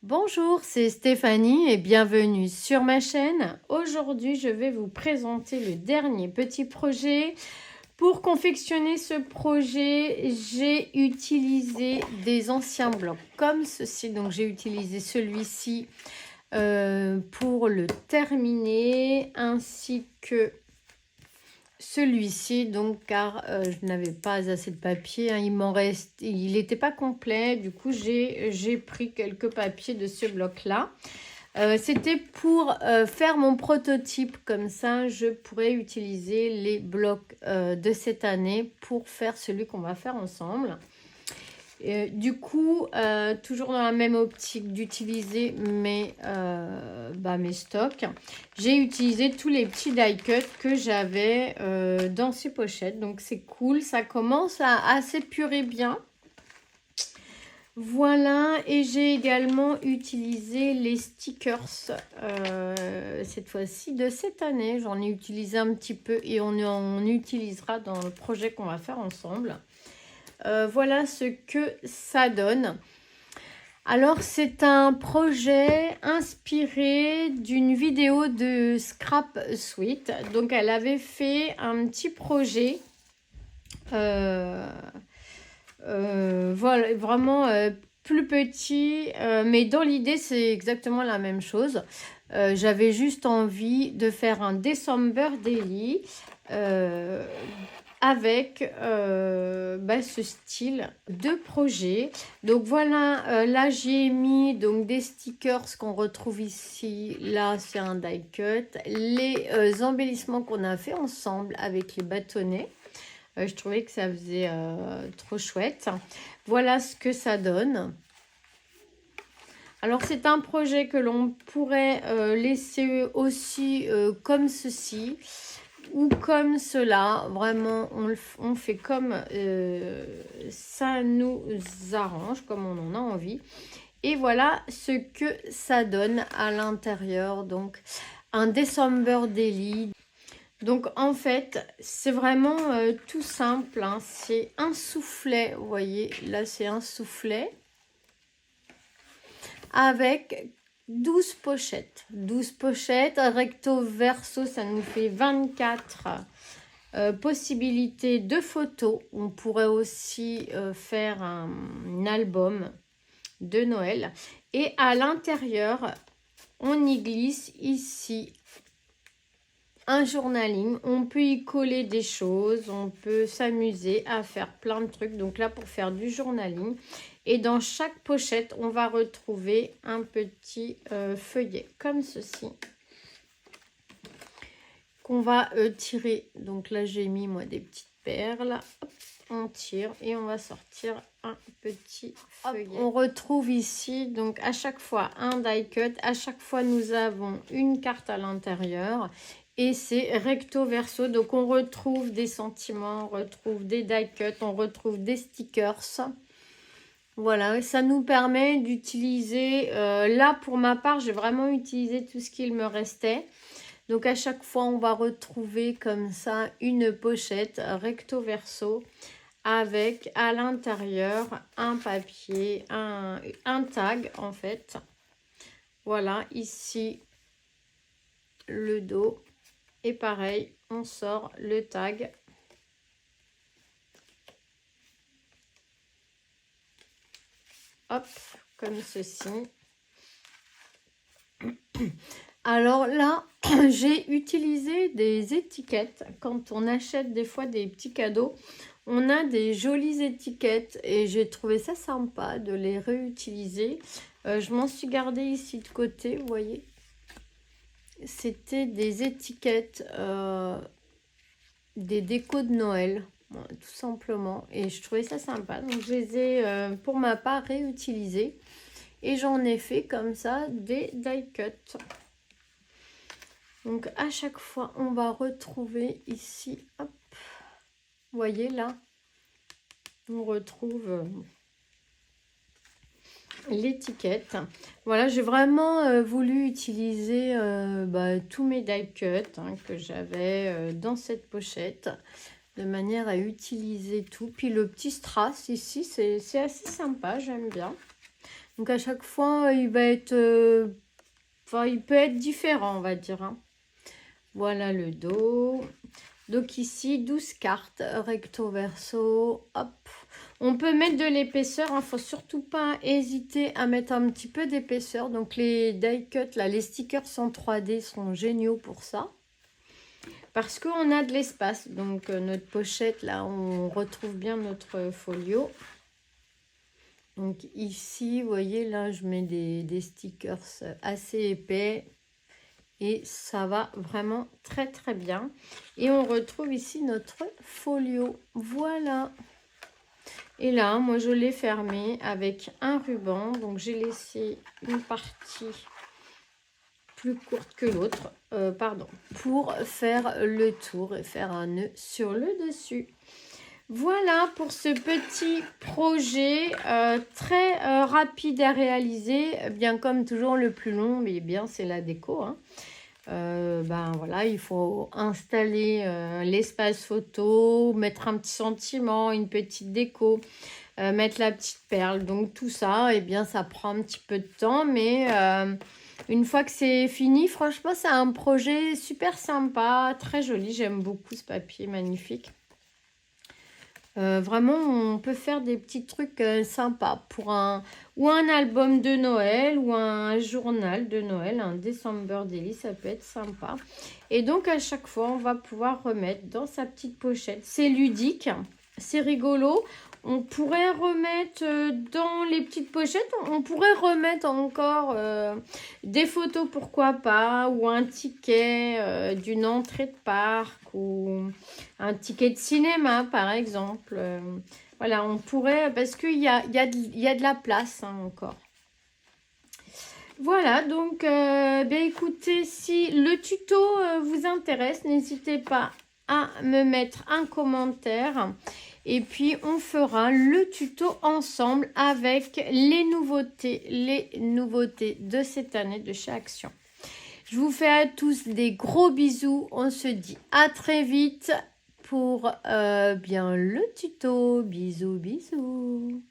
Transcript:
Bonjour, c'est Stéphanie et bienvenue sur ma chaîne. Aujourd'hui, je vais vous présenter le dernier petit projet. Pour confectionner ce projet, j'ai utilisé des anciens blocs comme ceci. Donc, j'ai utilisé celui-ci pour le terminer, ainsi que celui-ci, donc car je n'avais pas assez de papier, hein, il m'en reste, il n'était pas complet, du coup j'ai pris quelques papiers de ce bloc là. C'était pour faire mon prototype, comme ça je pourrais utiliser les blocs de cette année pour faire celui qu'on va faire ensemble. Du coup, toujours dans la même optique d'utiliser mes stocks, j'ai utilisé tous les petits die cuts que j'avais dans ces pochettes. Donc c'est cool, ça commence à s'épurer bien. Voilà, et j'ai également utilisé les stickers cette fois-ci de cette année. J'en ai utilisé un petit peu et on en utilisera dans le projet qu'on va faire ensemble. Voilà ce que ça donne. Alors, c'est un projet inspiré d'une vidéo de Scrap Sweet. Donc, elle avait fait un petit projet. Voilà, vraiment plus petit. Mais dans l'idée, c'est exactement la même chose. J'avais juste envie de faire un December Daily. Avec ce style de projet. Donc voilà, là j'ai mis donc des stickers qu'on retrouve ici. Là c'est un die cut. Les embellissements qu'on a fait ensemble avec les bâtonnets. Je trouvais que ça faisait trop chouette. Voilà ce que ça donne. Alors c'est un projet que l'on pourrait laisser aussi comme ceci. Ou comme cela, vraiment on fait comme ça nous arrange, comme on en a envie. Et voilà ce que ça donne à l'intérieur, donc un December Daily. Donc en fait c'est vraiment tout simple, hein. C'est un soufflet, vous voyez là c'est un soufflet avec 12 pochettes. 12 pochettes, recto verso, ça nous fait 24 possibilités de photos. On pourrait aussi faire un album de Noël. Et à l'intérieur, on y glisse ici un journaling. On peut y coller des choses, on peut s'amuser à faire plein de trucs. Donc là, pour faire du journaling. Et dans chaque pochette, on va retrouver un petit feuillet comme ceci. Qu'on va tirer. Donc là, j'ai mis moi des petites perles. Hop, on tire et on va sortir un petit feuillet. Hop, on retrouve ici, donc à chaque fois, un die cut. À chaque fois, nous avons une carte à l'intérieur. Et c'est recto verso, donc on retrouve des sentiments, on retrouve des die cuts, on retrouve des stickers. Voilà, ça nous permet d'utiliser, là pour ma part, j'ai vraiment utilisé tout ce qu'il me restait. Donc à chaque fois, on va retrouver comme ça une pochette recto verso avec à l'intérieur un papier, un tag en fait. Voilà, ici le dos. Et pareil, on sort le tag. Hop, comme ceci. Alors là, j'ai utilisé des étiquettes. Quand on achète des fois des petits cadeaux, on a des jolies étiquettes et j'ai trouvé ça sympa de les réutiliser. Je m'en suis gardée ici de côté, vous voyez. C'était des étiquettes, des décos de Noël, tout simplement. Et je trouvais ça sympa. Donc je les ai, pour ma part, réutilisées. Et j'en ai fait comme ça des die cuts. Donc à chaque fois, on va retrouver ici, hop, vous voyez là, on retrouve l'étiquette. Voilà, j'ai vraiment voulu utiliser tous mes die cuts que j'avais dans cette pochette, de manière à utiliser tout. Puis le petit strass ici, c'est assez sympa, j'aime bien. Donc à chaque fois, il va être... Enfin, il peut être différent, on va dire. Hein. Voilà le dos. Donc ici, 12 cartes, recto verso. Hop. On peut mettre de l'épaisseur. Il ne faut surtout pas hésiter à mettre un petit peu d'épaisseur. Donc les die cut, là, les stickers en 3D sont géniaux pour ça. Parce qu'on a de l'espace. Donc notre pochette, là, on retrouve bien notre folio. Donc ici, vous voyez, là, je mets des stickers assez épais. Et ça va vraiment très très bien. Et on retrouve ici notre folio. Voilà. Et là, moi, je l'ai fermé avec un ruban. Donc, j'ai laissé une partie plus courte que l'autre. Pour faire le tour et faire un nœud sur le dessus. Voilà pour ce petit projet très rapide à réaliser. Bien comme toujours, le plus long, mais bien c'est la déco. Hein. Ben voilà, il faut installer l'espace photo, mettre un petit sentiment, une petite déco, mettre la petite perle. Donc tout ça, eh bien ça prend un petit peu de temps, mais une fois que c'est fini, franchement c'est un projet super sympa, très joli. J'aime beaucoup ce papier, magnifique. Vraiment, on peut faire des petits trucs sympas pour un album de Noël ou un journal de Noël, un December Daily, ça peut être sympa. Et donc, à chaque fois, on va pouvoir remettre dans sa petite pochette. C'est ludique, c'est rigolo. On pourrait remettre dans les petites pochettes, on pourrait remettre encore des photos, pourquoi pas, ou un ticket d'une entrée de parc, ou un ticket de cinéma, par exemple. Voilà, on pourrait, parce qu'il y a de la place hein, encore. Voilà, donc, bien écoutez, si le tuto vous intéresse, n'hésitez pas à me mettre un commentaire. Et puis, on fera le tuto ensemble avec les nouveautés de cette année de chez Action. Je vous fais à tous des gros bisous. On se dit à très vite pour bien le tuto. Bisous, bisous.